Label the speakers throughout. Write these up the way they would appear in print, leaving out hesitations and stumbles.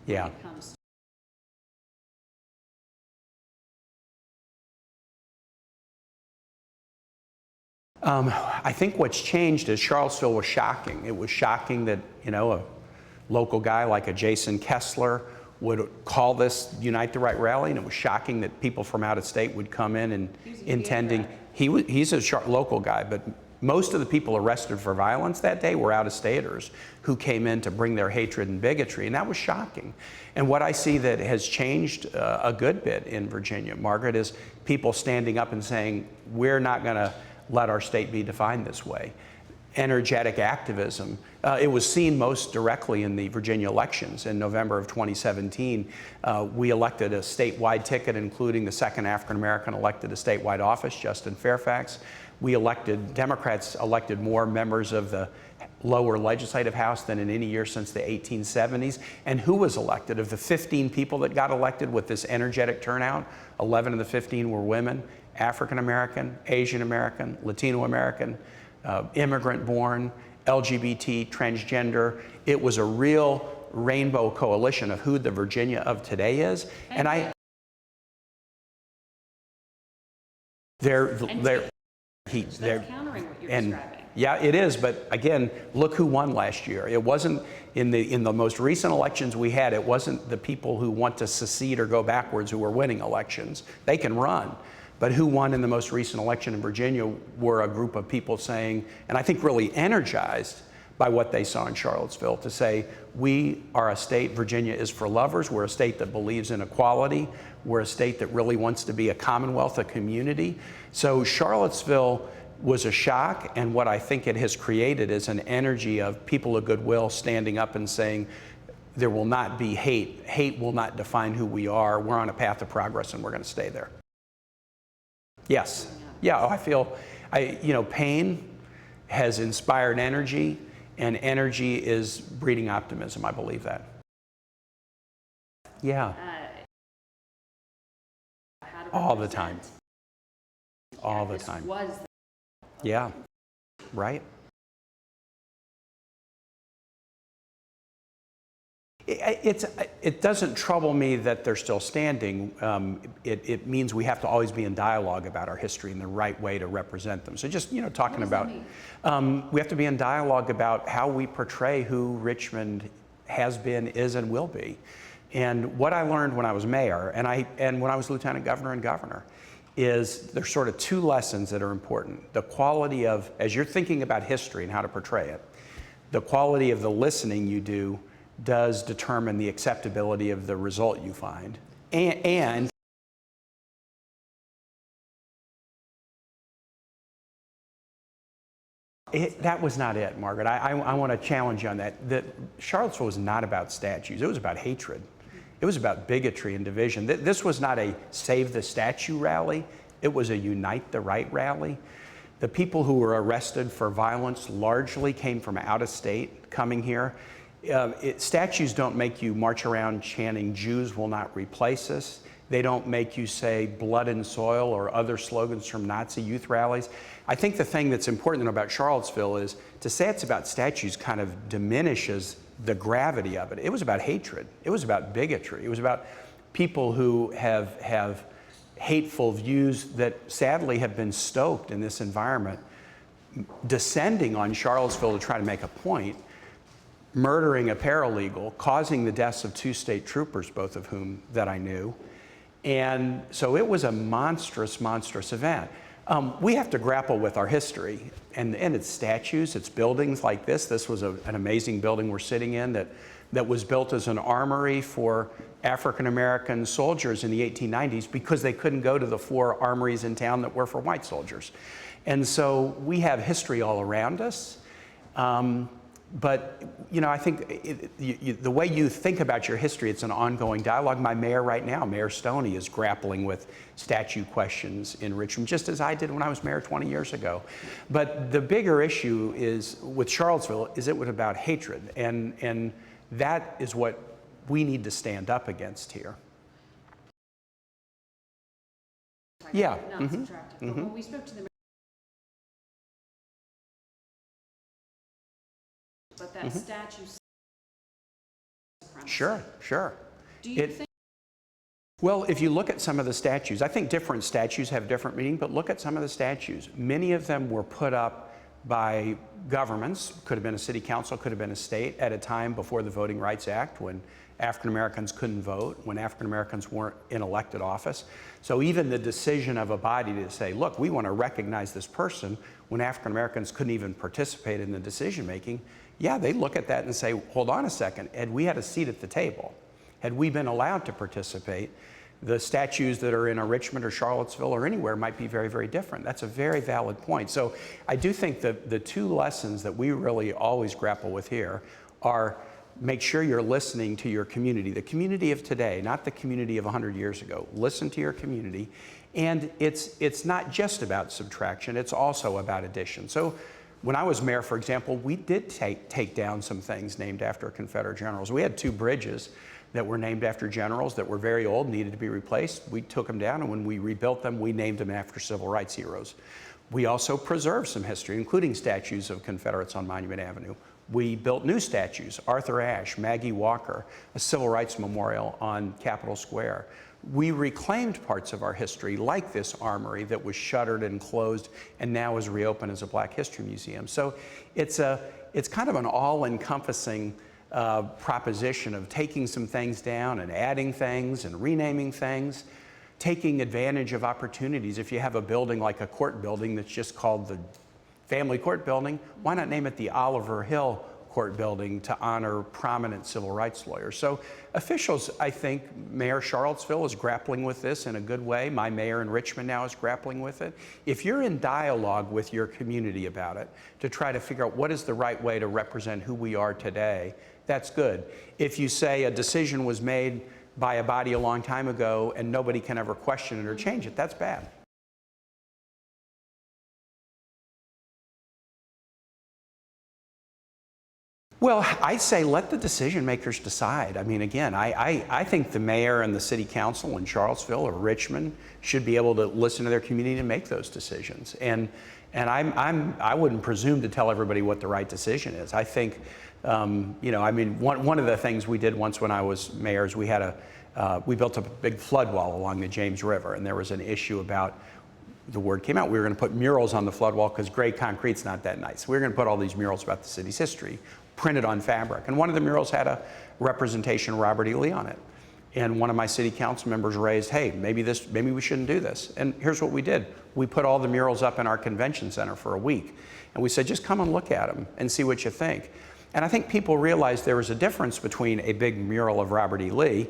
Speaker 1: Yeah.
Speaker 2: when it comes to
Speaker 1: I think what's changed is Charlottesville was shocking. It was shocking that, you know, a local guy like a Jason Kessler would call this Unite the Right rally, and it was shocking that people from out of state would come in and intending. He's a local guy, but most of the people arrested for violence that day were out-of-staters who came in to bring their hatred and bigotry, and that was shocking. And what I see that has changed a good bit in Virginia, Margaret, is people standing up and saying, we're not going to let our state be defined this way. Energetic activism. It was seen most directly in the Virginia elections. In November of 2017, we elected a statewide ticket, including the second African-American elected to statewide office, Justin Fairfax. Democrats elected more members of the lower legislative house than in any year since the 1870s. And who was elected? Of the 15 people that got elected with this energetic turnout, 11 of the 15 were women, African-American, Asian-American, Latino-American, immigrant-born, LGBT, transgender. It was a real rainbow coalition of who the Virginia of today is. They're
Speaker 2: countering what you're describing.
Speaker 1: Yeah, it is, but again, look who won last year. It wasn't in the most recent elections we had, it wasn't the people who want to secede or go backwards who were winning elections. They can run. But who won in the most recent election in Virginia were a group of people saying, and I think really energized by what they saw in Charlottesville, to say, we are a state, Virginia is for lovers, we're a state that believes in equality, we're a state that really wants to be a commonwealth, a community. So Charlottesville was a shock, and what I think it has created is an energy of people of goodwill standing up and saying, there will not be hate. Hate will not define who we are. We're on a path of progress and we're going to stay there. Yes. Yeah, I feel, pain has inspired energy, and energy is breeding optimism. I believe that. Yeah. All the time. All the time. Yeah. Right. It doesn't trouble me that they're still standing. It means we have to always be in dialogue about our history and the right way to represent them. So just, talking about, we have to be in dialogue about how we portray who Richmond has been, is, and will be. And what I learned when I was mayor and when I was lieutenant governor and governor is there's sort of two lessons that are important. The quality of, as you're thinking about history and how to portray it, the quality of the listening you do does determine the acceptability of the result you find. And that was not it, Margaret. I want to challenge you on that. Charlottesville was not about statues. It was about hatred. It was about bigotry and division. This was not a Save the Statue rally. It was a Unite the Right rally. The people who were arrested for violence largely came from out of state coming here. Statues don't make you march around chanting, Jews will not replace us. They don't make you say blood and soil or other slogans from Nazi youth rallies. I think the thing that's important about Charlottesville is to say it's about statues kind of diminishes the gravity of it. It was about hatred. It was about bigotry. It was about people who have hateful views that sadly have been stoked in this environment, descending on Charlottesville to try to make a point, murdering a paralegal, causing the deaths of 2 state troopers, both of whom that I knew. And so it was a monstrous, monstrous event. We have to grapple with our history and its statues, its buildings like this. This was an amazing building we're sitting in that was built as an armory for African-American soldiers in the 1890s because they couldn't go to the 4 armories in town that were for white soldiers. And so we have history all around us. But, I think the way you think about your history, it's an ongoing dialogue. My mayor right now, Mayor Stoney, is grappling with statute questions in Richmond, just as I did when I was mayor 20 years ago. But the bigger issue is, with Charlottesville, is it was about hatred. And that is what we need to stand up against here. Yeah.
Speaker 2: But when we spoke to the but that statue
Speaker 1: Sure, sure.
Speaker 2: Do you think?
Speaker 1: Well, if you look at some of the statues, I think different statues have different meaning, but look at some of the statues. Many of them were put up by governments, could have been a city council, could have been a state, at a time before the Voting Rights Act, when African Americans couldn't vote, when African Americans weren't in elected office. So even the decision of a body to say, look, we want to recognize this person when African Americans couldn't even participate in the decision making, yeah, they look at that and say, hold on a second, had we had a seat at the table, had we been allowed to participate, the statues that are in Richmond or Charlottesville or anywhere might be very, very different. That's a very valid point. So I do think that the two lessons that we really always grapple with here are make sure you're listening to your community, the community of today, not the community of 100 years ago. Listen to your community. And it's not just about subtraction, it's also about addition. So when I was mayor, for example, we did take down some things named after Confederate generals. We had 2 bridges that were named after generals that were very old, needed to be replaced. We took them down, and when we rebuilt them, we named them after civil rights heroes. We also preserved some history, including statues of Confederates on Monument Avenue. We built new statues, Arthur Ashe, Maggie Walker, a civil rights memorial on Capitol Square. We reclaimed parts of our history, like this armory that was shuttered and closed and now is reopened as a Black History Museum. So it's kind of an all-encompassing proposition of taking some things down and adding things and renaming things, taking advantage of opportunities. If you have a building like a court building that's just called the Family Court Building, why not name it the Oliver Hill Court Building to honor prominent civil rights lawyers? So officials, I think, Mayor Charlottesville is grappling with this in a good way. My mayor in Richmond now is grappling with it. If you're in dialogue with your community about it to try to figure out what is the right way to represent who we are today, that's good. If you say a decision was made by a body a long time ago and nobody can ever question it or change it, that's bad. Well, I say let the decision makers decide. I mean, again, I think the mayor and the city council in Charlottesville or Richmond should be able to listen to their community and make those decisions. And I wouldn't presume to tell everybody what the right decision is. I think, you know, I mean, one of the things we did once when I was mayor is we built a big flood wall along the James River, and there was an issue about, the word came out, we were going to put murals on the flood wall because gray concrete's not that nice. We were going to put all these murals about the city's history printed on fabric. And one of the murals had a representation of Robert E. Lee on it. And one of my city council members raised, hey, maybe we shouldn't do this. And here's what we did. We put all the murals up in our convention center for a week. And we said, just come and look at them and see what you think. And I think people realized there was a difference between a big mural of Robert E. Lee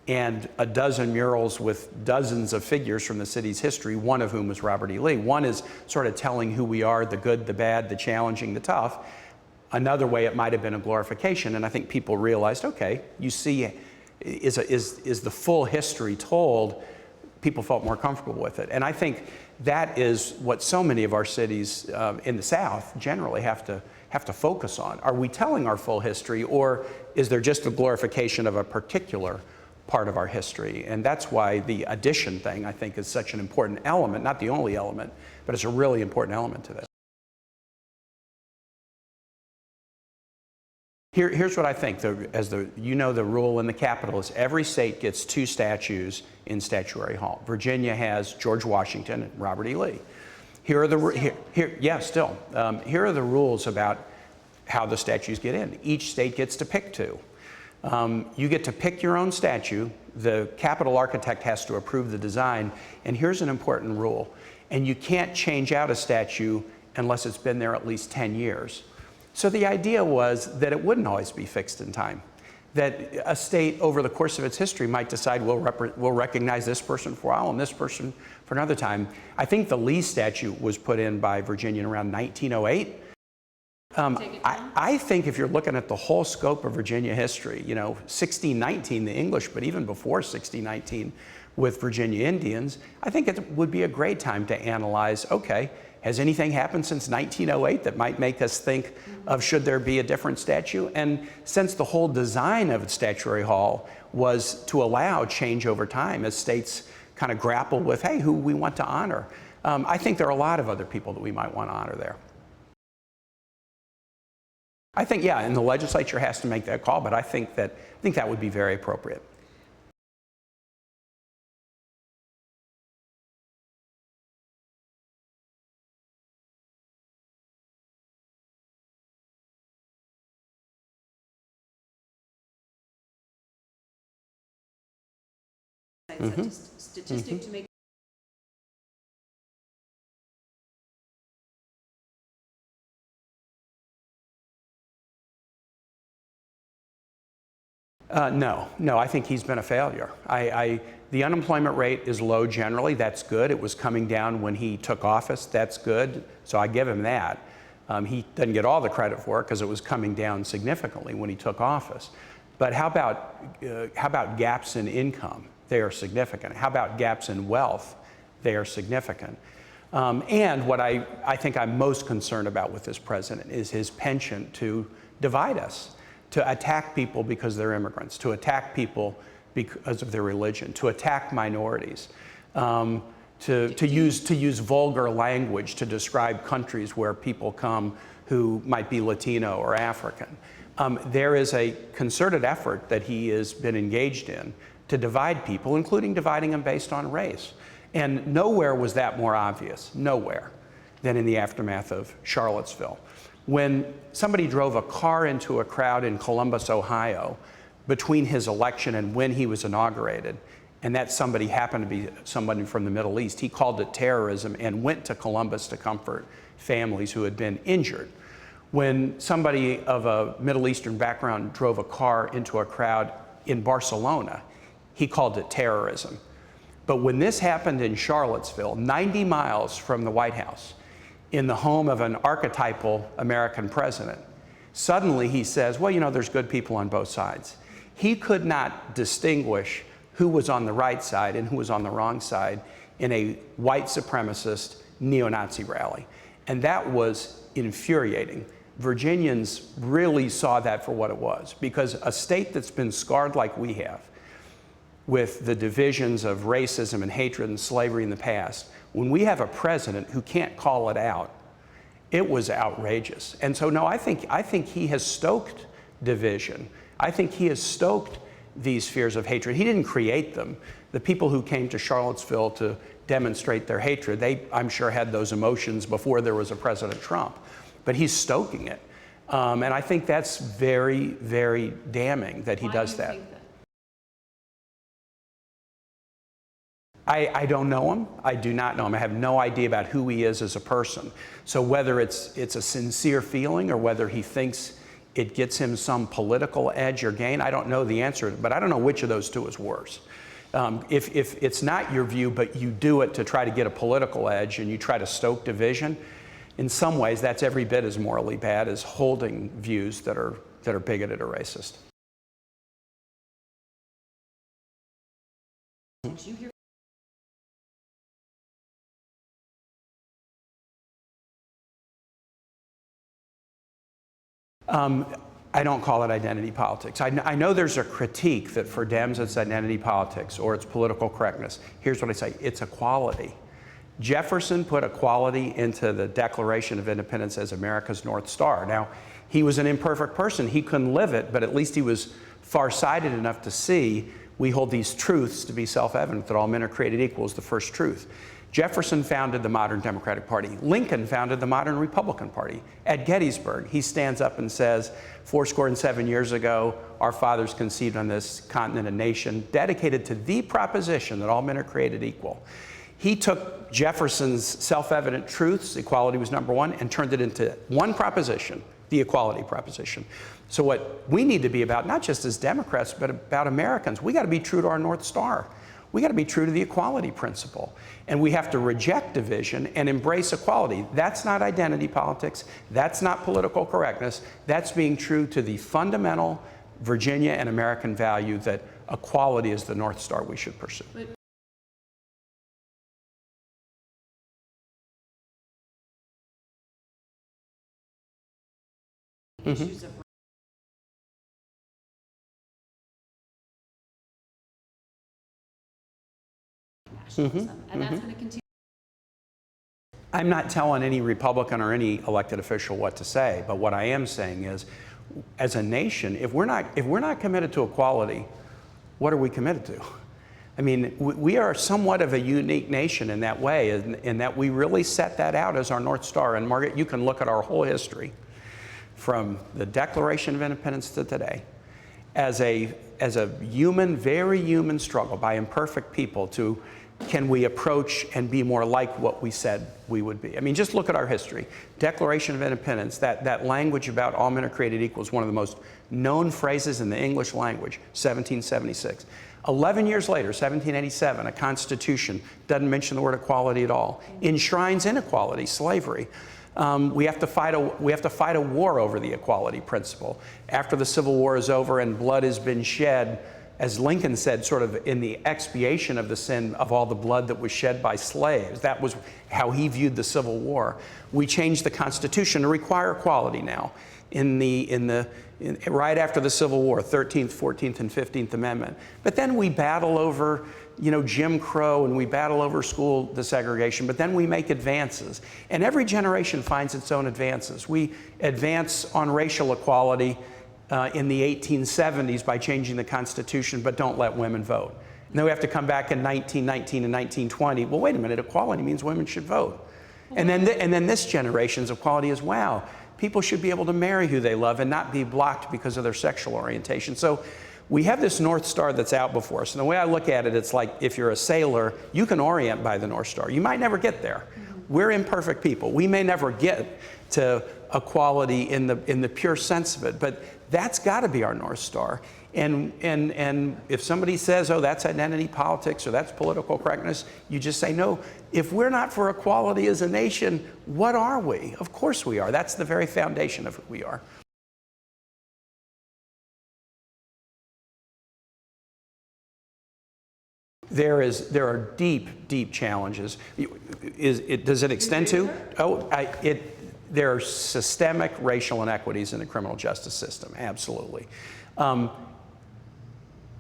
Speaker 1: and a dozen murals with dozens of figures from the city's history, one of whom was Robert E. Lee. One is sort of telling who we are, the good, the bad, the challenging, the tough. Another way it might have been a glorification, and I think people realized, okay, you see, is the full history told? People felt more comfortable with it. And I think that is what so many of our cities in the South generally have to focus on. Are we telling our full history, or is there just a glorification of a particular part of our history? And that's why the addition thing, I think, is such an important element, not the only element, but it's a really important element to this. Here's what I think. You know, the rule in the Capitol is every state gets 2 statues in Statuary Hall. Virginia has George Washington and Robert E. Lee. Here are the rules about how the statues get in. Each state gets to pick 2. You get to pick your own statue. The Capitol architect has to approve the design. And here's an important rule. And you can't change out a statue unless it's been there at least 10 years. So the idea was that it wouldn't always be fixed in time. That a state over the course of its history might decide we'll recognize this person for a while and this person for another time. I think the Lee statue was put in by Virginia in around 1908. I think if you're looking at the whole scope of Virginia history, you know, 1619, the English, but even before 1619 with Virginia Indians, I think it would be a great time to analyze, okay, has anything happened since 1908 that might make us think of should there be a different statue? And since the whole design of Statuary Hall was to allow change over time as states kind of grapple with, hey, who we want to honor, I think there are a lot of other people that we might want to honor there. I think, yeah, and the legislature has to make that call, but I think that would be very appropriate.
Speaker 2: It's a statistic to make.
Speaker 1: No, I think he's been a failure. The unemployment rate is low generally. That's good. It was coming down when he took office. That's good. So I give him that. He doesn't get all the credit for it because it was coming down significantly when he took office. But how about gaps in income? They are significant. How about gaps in wealth? They are significant. And what I think I'm most concerned about with this president is his penchant to divide us, to attack people because they're immigrants, to attack people because of their religion, to attack minorities, to use vulgar language to describe countries where people come who might be Latino or African. There is a concerted effort that he has been engaged in to divide people, including dividing them based on race. And nowhere was that more obvious, nowhere, than in the aftermath of Charlottesville. When somebody drove a car into a crowd in Columbus, Ohio, between his election and when he was inaugurated, and that somebody happened to be somebody from the Middle East, he called it terrorism and went to Columbus to comfort families who had been injured. When somebody of a Middle Eastern background drove a car into a crowd in Barcelona, he called it terrorism. But when this happened in Charlottesville, 90 miles from the White House, in the home of an archetypal American president, suddenly he says, well, you know, there's good people on both sides. He could not distinguish who was on the right side and who was on the wrong side in a white supremacist neo-Nazi rally. And that was infuriating. Virginians really saw that for what it was, because a state that's been scarred like we have, with the divisions of racism and hatred and slavery in the past, when we have a president who can't call it out, it was outrageous. And so, no, I think he has stoked division. I think he has stoked these fears of hatred. He didn't create them. The people who came to Charlottesville to demonstrate their hatred, they, I'm sure, had those emotions before there was a President Trump. But he's stoking it. And I think that's very, very damning that he does that. I don't know him. I do not know him. I have no idea about who he is as a person. So whether it's a sincere feeling or whether he thinks it gets him some political edge or gain, I don't know the answer, but I don't know which of those two is worse. If it's not your view, but you do it to try to get a political edge and you try to stoke division, in some ways that's every bit as morally bad as holding views that are bigoted or racist.
Speaker 2: Did you hear?
Speaker 1: I don't call it identity politics. I know there's a critique that for Dems it's identity politics or it's political correctness. Here's what I say, it's equality. Jefferson put equality into the Declaration of Independence as America's North Star. Now, he was an imperfect person. He couldn't live it, but at least he was far-sighted enough to see we hold these truths to be self-evident, that all men are created equal is the first truth. Jefferson founded the modern Democratic Party. Lincoln founded the modern Republican Party. At Gettysburg, he stands up and says, 77 years ago, our fathers conceived on this continent a nation dedicated to the proposition that all men are created equal. He took Jefferson's self-evident truths, equality was number one, and turned it into one proposition, the equality proposition. So what we need to be about, not just as Democrats, but about Americans, we got to be true to our North Star. We got to be true to the equality principle. And we have to reject division and embrace equality. That's not identity politics. That's not political correctness. That's being true to the fundamental Virginia and American value that equality is the North Star we should pursue.
Speaker 2: Issues of nationalism, and that's going to continue.
Speaker 1: I'm not telling any Republican or any elected official what to say, but what I am saying is, as a nation, if we're not committed to equality, what are we committed to? I mean, we are somewhat of a unique nation in that way, in that we really set that out as our North Star. And Margaret, you can look at our whole history, from the Declaration of Independence to today, as a human, very human struggle by imperfect people to, can we approach and be more like what we said we would be? I mean, just look at our history. Declaration of Independence, that language about all men are created equal is one of the most known phrases in the English language, 1776. 11 years later, 1787, a Constitution doesn't mention the word equality at all. Enshrines inequality, slavery. We have to fight a war over the equality principle. After the Civil War is over and blood has been shed, as Lincoln said, sort of in the expiation of the sin of all the blood that was shed by slaves. That was how he viewed the Civil War. We changed the Constitution to require equality now. Right after the Civil War, 13th, 14th, and 15th Amendment. But then we battle over, Jim Crow, and we battle over school desegregation, but then we make advances. And every generation finds its own advances. We advance on racial equality in the 1870s by changing the Constitution, but don't let women vote. And then we have to come back in 1919 and 1920. Well, wait a minute, equality means women should vote. And then this generation's equality is, wow, people should be able to marry who they love and not be blocked because of their sexual orientation. So we have this North Star that's out before us. And the way I look at it, it's like if you're a sailor, you can orient by the North Star. You might never get there. We're imperfect people. We may never get to equality in the pure sense of it, but that's got to be our North Star. And if somebody says, oh, that's identity politics or that's political correctness, you just say, no, if we're not for equality as a nation, what are we? Of course we are. That's the very foundation of who we are. There are deep, deep challenges. Does it extend to? There are systemic racial inequities in the criminal justice system, absolutely.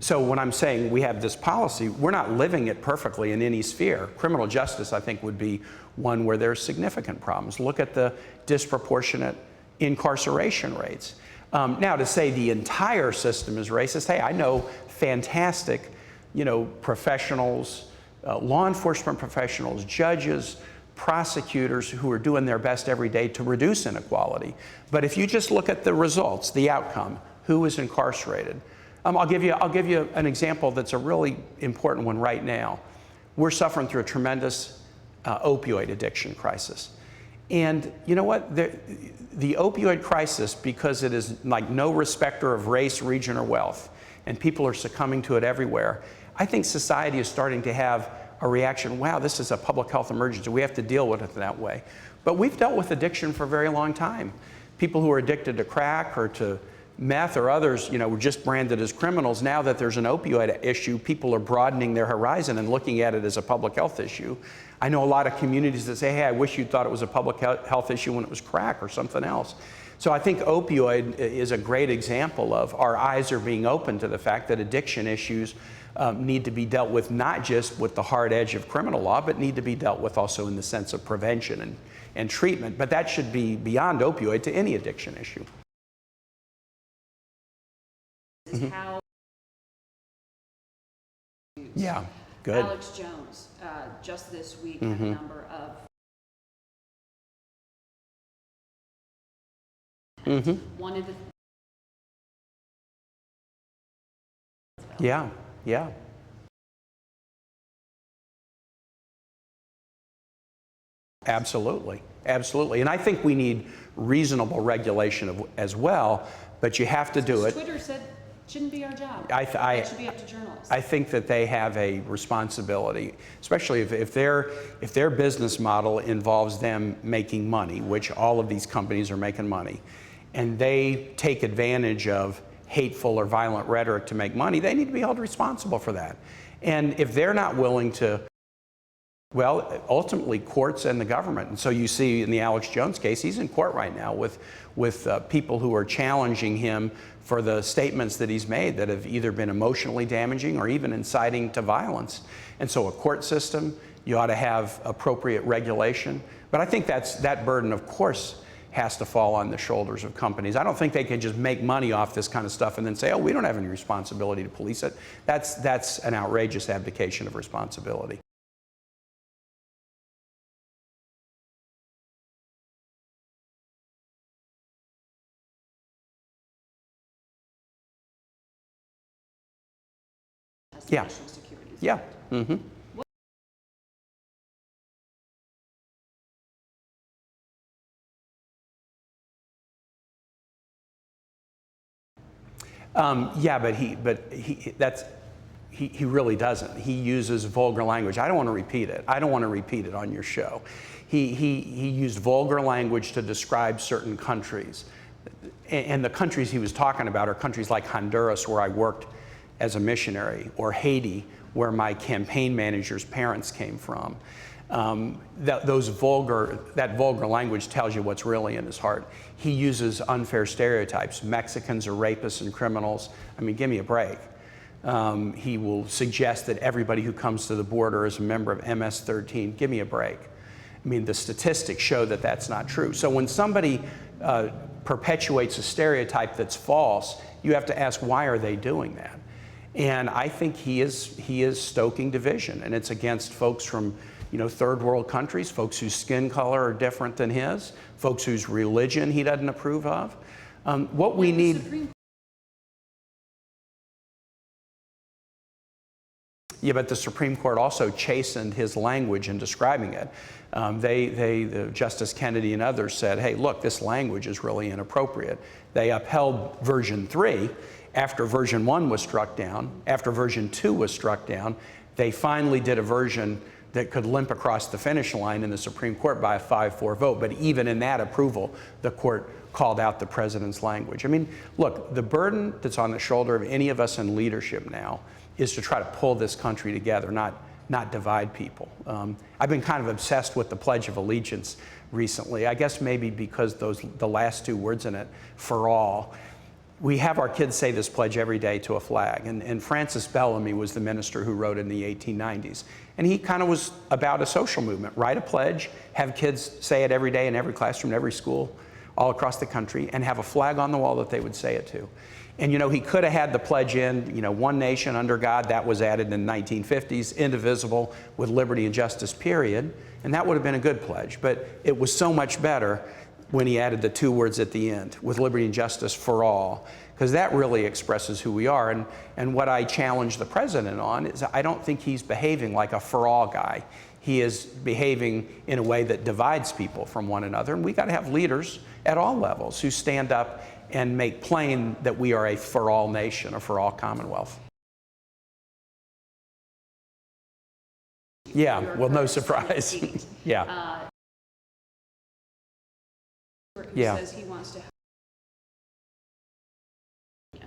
Speaker 1: So when I'm saying we have this policy, we're not living it perfectly in any sphere. Criminal justice, I think, would be one where there's significant problems. Look at the disproportionate incarceration rates. Now, to say the entire system is racist, hey, I know fantastic, professionals, law enforcement professionals, judges, prosecutors who are doing their best every day to reduce inequality. But if you just look at the results, the outcome, who is incarcerated, I'll give you an example that's a really important one right now. We're suffering through a tremendous opioid addiction crisis. And you know what? The opioid crisis, because it is like no respecter of race, region, or wealth, and people are succumbing to it everywhere, I think society is starting to have a reaction, wow, this is a public health emergency. We have to deal with it that way. But we've dealt with addiction for a very long time. People who are addicted to crack or to meth or others, were just branded as criminals. Now that there's an opioid issue, people are broadening their horizon and looking at it as a public health issue. I know a lot of communities that say, hey, I wish you thought it was a public health issue when it was crack or something else. So I think opioid is a great example of our eyes are being opened to the fact that addiction issues need to be dealt with not just with the hard edge of criminal law, but need to be dealt with also in the sense of prevention and treatment. But that should be beyond opioid to any addiction issue.
Speaker 2: Is how
Speaker 1: Yeah, good.
Speaker 2: Alex Jones just this week had a number of one of the
Speaker 1: Yeah. Absolutely. And I think we need reasonable regulation as well, but you have to do it.
Speaker 2: Twitter said shouldn't be our job.
Speaker 1: It
Speaker 2: should be up to journalists.
Speaker 1: I think that they have a responsibility, especially if their business model involves them making money, which all of these companies are making money, and they take advantage of hateful or violent rhetoric to make money, they need to be held responsible for that. And if they're not willing to, well, ultimately courts and the government. And so you see in the Alex Jones case, he's in court right now with people who are challenging him for the statements that he's made that have either been emotionally damaging or even inciting to violence. And so a court system You ought to have appropriate regulation. But I think that burden, of course, has to fall on the shoulders of companies. I don't think they can just make money off this kind of stuff and then say, oh, we don't have any responsibility to police it. That's an outrageous abdication of responsibility. Yeah.
Speaker 2: National security.
Speaker 1: Yeah. Mm-hmm. Yeah, but he really doesn't. He uses vulgar language. I don't want to repeat it. I don't want to repeat it on your show. He used vulgar language to describe certain countries. And the countries he was talking about are countries like Honduras, where I worked as a missionary, or Haiti, where my campaign manager's parents came from. That vulgar language tells you what's really in his heart. He uses unfair stereotypes. Mexicans are rapists and criminals. I mean, give me a break. He will suggest that everybody who comes to the border is a member of MS-13. Give me a break. I mean, the statistics show that that's not true. So when somebody perpetuates a stereotype that's false, you have to ask, why are they doing that? And I think he is stoking division, and it's against folks from third world countries, folks whose skin color are different than his, folks whose religion he doesn't approve of. What we need. Yeah, but the Supreme Court also chastened his language in describing it. Justice Kennedy and others said, hey, look, this language is really inappropriate. They upheld version 3 after version 1 was struck down. After version 2 was struck down, they finally did a version that could limp across the finish line in the Supreme Court by a 5-4 vote. But even in that approval, the court called out the president's language. I mean, look, the burden that's on the shoulder of any of us in leadership now is to try to pull this country together, not divide people. I've been kind of obsessed with the Pledge of Allegiance recently. I guess maybe because the last 2 words in it, for all. We have our kids say this pledge every day to a flag. And Francis Bellamy was the minister who wrote it in the 1890s. And he kind of was about a social movement. Write a pledge, have kids say it every day in every classroom, in every school, all across the country, and have a flag on the wall that they would say it to. And he could have had the pledge in, one nation under God. That was added in the 1950s, indivisible, with liberty and justice, period. And that would have been a good pledge. But it was so much better when he added the 2 words at the end, with liberty and justice for all, because that really expresses who we are. And what I challenge the president on is I don't think he's behaving like a for all guy. He is behaving in a way that divides people from one another. And we got to have leaders at all levels who stand up and make plain that we are a for all nation, a for all commonwealth. Yeah, well, no surprise. Yeah.
Speaker 2: Who says he wants to.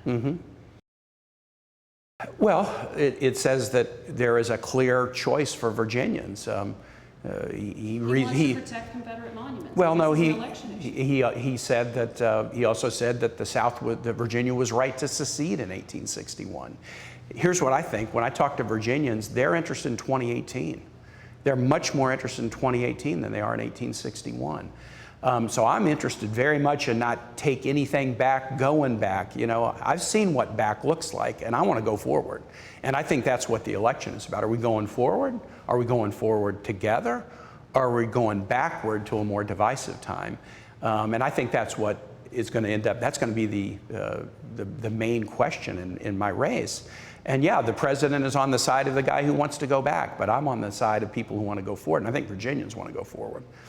Speaker 1: Mm-hmm. Well, it says that there is a clear choice for Virginians.
Speaker 2: He wants to protect Confederate monuments.
Speaker 1: Well, no, he said that he also said that that Virginia was right to secede in 1861. Here's what I think. When I talk to Virginians, they're interested in 2018. They're much more interested in 2018 than they are in 1861. So I'm interested very much in not take anything back, going back. I've seen what back looks like, and I want to go forward. And I think that's what the election is about. Are we going forward? Are we going forward together? Or are we going backward to a more divisive time? And I think that's what is going to end up, that's going to be the main question in my race. And yeah, the president is on the side of the guy who wants to go back, but I'm on the side of people who want to go forward. And I think Virginians want to go forward.